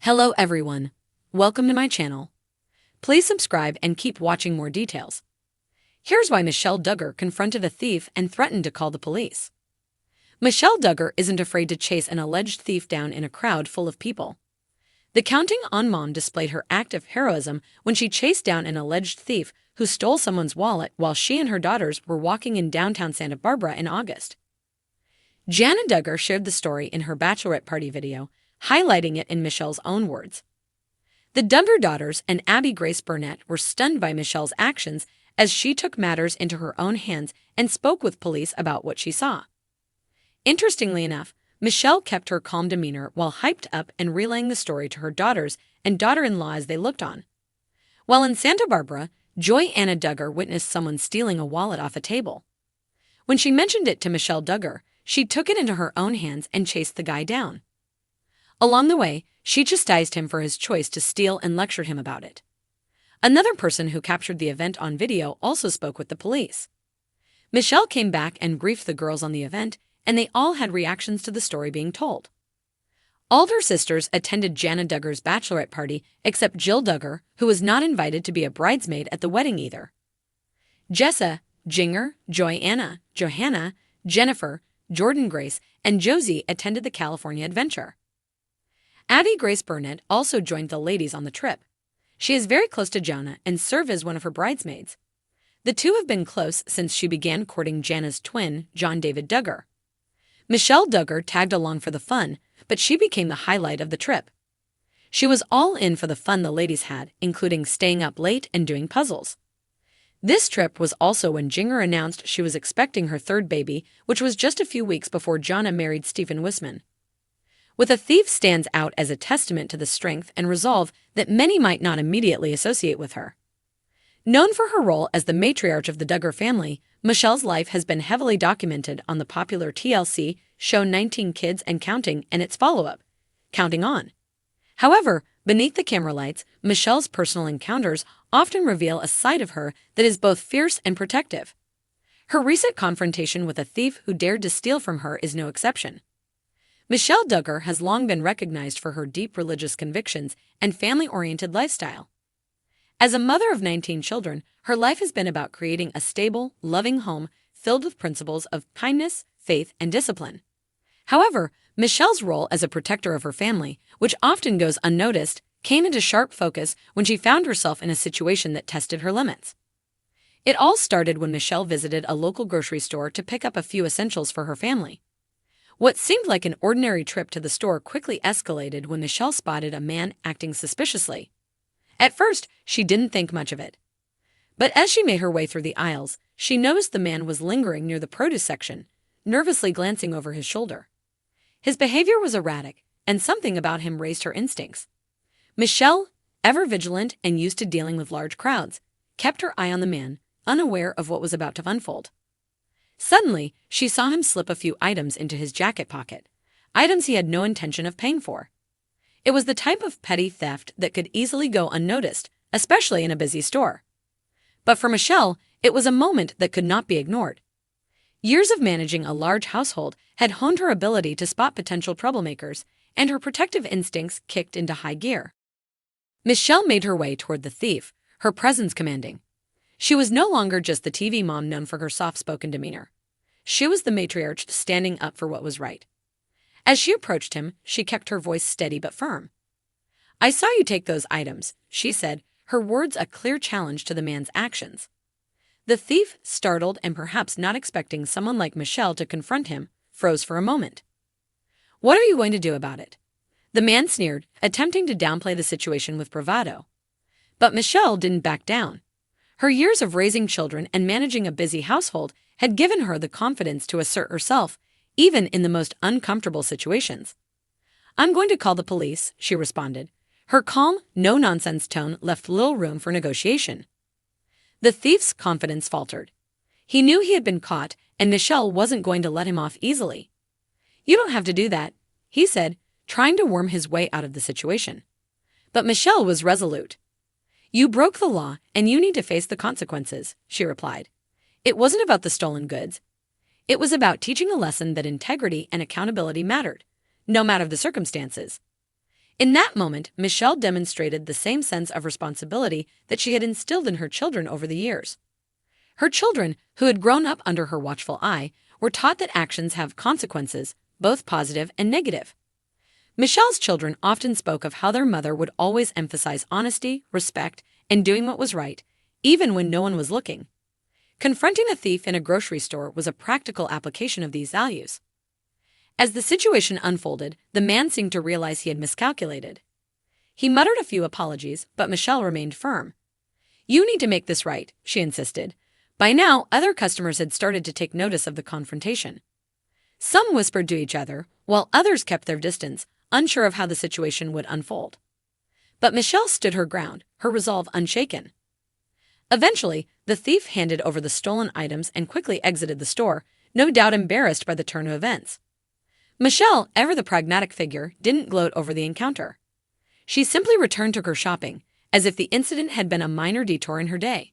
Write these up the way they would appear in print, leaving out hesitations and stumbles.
Hello everyone. Welcome to my channel. Please subscribe and keep watching more details. Here's why Michelle Duggar confronted a thief and threatened to call the police. Michelle Duggar isn't afraid to chase an alleged thief down in a crowd full of people. The Counting On mom displayed her act of heroism when she chased down an alleged thief who stole someone's wallet while she and her daughters were walking in downtown Santa Barbara in August. Jana Duggar shared the story in her bachelorette party video, highlighting it in Michelle's own words. The Duggar daughters and Abby Grace Burnett were stunned by Michelle's actions as she took matters into her own hands and spoke with police about what she saw. Interestingly enough, Michelle kept her calm demeanor while hyped up and relaying the story to her daughters and daughter-in-law as they looked on. While in Santa Barbara, Joy Anna Duggar witnessed someone stealing a wallet off a table. When she mentioned it to Michelle Duggar, she took it into her own hands and chased the guy down. Along the way, she chastised him for his choice to steal and lectured him about it. Another person who captured the event on video also spoke with the police. Michelle came back and briefed the girls on the event, and they all had reactions to the story being told. All of her sisters attended Jana Duggar's bachelorette party except Jill Duggar, who was not invited to be a bridesmaid at the wedding either. Jessa, Jinger, Joy Anna, Johanna, Jennifer, Jordan Grace, and Josie attended the California adventure. Abby Grace Burnett also joined the ladies on the trip. She is very close to Jana and served as one of her bridesmaids. The two have been close since she began courting Jana's twin, John David Duggar. Michelle Duggar tagged along for the fun, but she became the highlight of the trip. She was all in for the fun the ladies had, including staying up late and doing puzzles. This trip was also when Jinger announced she was expecting her third baby, which was just a few weeks before Jana married Stephen Wisman. With a thief stands out as a testament to the strength and resolve that many might not immediately associate with her. Known for her role as the matriarch of the Duggar family, Michelle's life has been heavily documented on the popular TLC show 19 Kids and Counting and its follow-up, Counting On. However, beneath the camera lights, Michelle's personal encounters often reveal a side of her that is both fierce and protective. Her recent confrontation with a thief who dared to steal from her is no exception. Michelle Duggar has long been recognized for her deep religious convictions and family-oriented lifestyle. As a mother of 19 children, her life has been about creating a stable, loving home filled with principles of kindness, faith, and discipline. However, Michelle's role as a protector of her family, which often goes unnoticed, came into sharp focus when she found herself in a situation that tested her limits. It all started when Michelle visited a local grocery store to pick up a few essentials for her family. What seemed like an ordinary trip to the store quickly escalated when Michelle spotted a man acting suspiciously. At first, she didn't think much of it. But as she made her way through the aisles, she noticed the man was lingering near the produce section, nervously glancing over his shoulder. His behavior was erratic, and something about him raised her instincts. Michelle, ever vigilant and used to dealing with large crowds, kept her eye on the man, unaware of what was about to unfold. Suddenly, she saw him slip a few items into his jacket pocket, items he had no intention of paying for. It was the type of petty theft that could easily go unnoticed, especially in a busy store. But for Michelle, it was a moment that could not be ignored. Years of managing a large household had honed her ability to spot potential troublemakers, and her protective instincts kicked into high gear. Michelle made her way toward the thief, her presence commanding. She was no longer just the TV mom known for her soft-spoken demeanor. She was the matriarch standing up for what was right. As she approached him, she kept her voice steady but firm. "I saw you take those items," she said, her words a clear challenge to the man's actions. The thief, startled and perhaps not expecting someone like Michelle to confront him, froze for a moment. "What are you going to do about it?" The man sneered, attempting to downplay the situation with bravado. But Michelle didn't back down. Her years of raising children and managing a busy household had given her the confidence to assert herself, even in the most uncomfortable situations. "I'm going to call the police," she responded. Her calm, no-nonsense tone left little room for negotiation. The thief's confidence faltered. He knew he had been caught, and Michelle wasn't going to let him off easily. "You don't have to do that," he said, trying to worm his way out of the situation. But Michelle was resolute. "You broke the law, and you need to face the consequences," she replied. It wasn't about the stolen goods. It was about teaching a lesson that integrity and accountability mattered, no matter the circumstances. In that moment, Michelle demonstrated the same sense of responsibility that she had instilled in her children over the years. Her children, who had grown up under her watchful eye, were taught that actions have consequences, both positive and negative. Michelle's children often spoke of how their mother would always emphasize honesty, respect, and doing what was right, even when no one was looking. Confronting a thief in a grocery store was a practical application of these values. As the situation unfolded, the man seemed to realize he had miscalculated. He muttered a few apologies, but Michelle remained firm. "You need to make this right," she insisted. By now, other customers had started to take notice of the confrontation. Some whispered to each other, while others kept their distance, unsure of how the situation would unfold. But Michelle stood her ground, her resolve unshaken. Eventually, the thief handed over the stolen items and quickly exited the store, no doubt embarrassed by the turn of events. Michelle, ever the pragmatic figure, didn't gloat over the encounter. She simply returned to her shopping, as if the incident had been a minor detour in her day.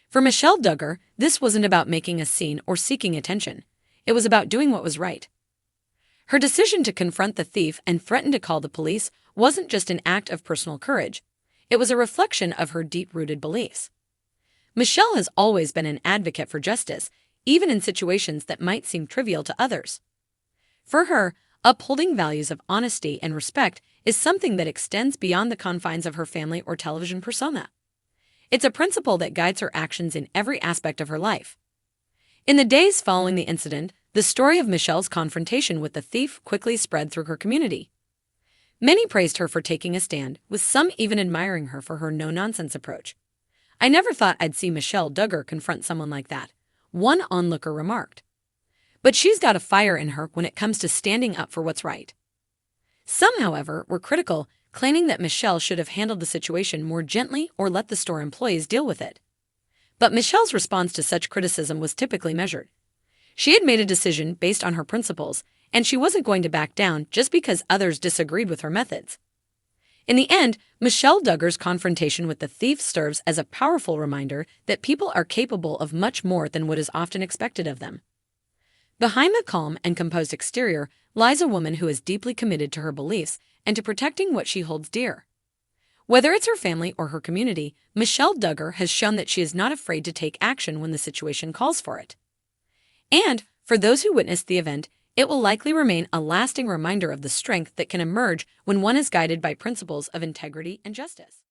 For Michelle Duggar, this wasn't about making a scene or seeking attention. It was about doing what was right. Her decision to confront the thief and threaten to call the police wasn't just an act of personal courage. It was a reflection of her deep-rooted beliefs. Michelle has always been an advocate for justice, even in situations that might seem trivial to others. For her, upholding values of honesty and respect is something that extends beyond the confines of her family or television persona. It's a principle that guides her actions in every aspect of her life. In the days following the incident, the story of Michelle's confrontation with the thief quickly spread through her community. Many praised her for taking a stand, with some even admiring her for her no-nonsense approach. "I never thought I'd see Michelle Duggar confront someone like that," one onlooker remarked. "But she's got a fire in her when it comes to standing up for what's right." Some, however, were critical, claiming that Michelle should have handled the situation more gently or let the store employees deal with it. But Michelle's response to such criticism was typically measured. She had made a decision based on her principles, and she wasn't going to back down just because others disagreed with her methods. In the end, Michelle Duggar's confrontation with the thief serves as a powerful reminder that people are capable of much more than what is often expected of them. Behind the calm and composed exterior lies a woman who is deeply committed to her beliefs and to protecting what she holds dear. Whether it's her family or her community, Michelle Duggar has shown that she is not afraid to take action when the situation calls for it. And, for those who witnessed the event, it will likely remain a lasting reminder of the strength that can emerge when one is guided by principles of integrity and justice.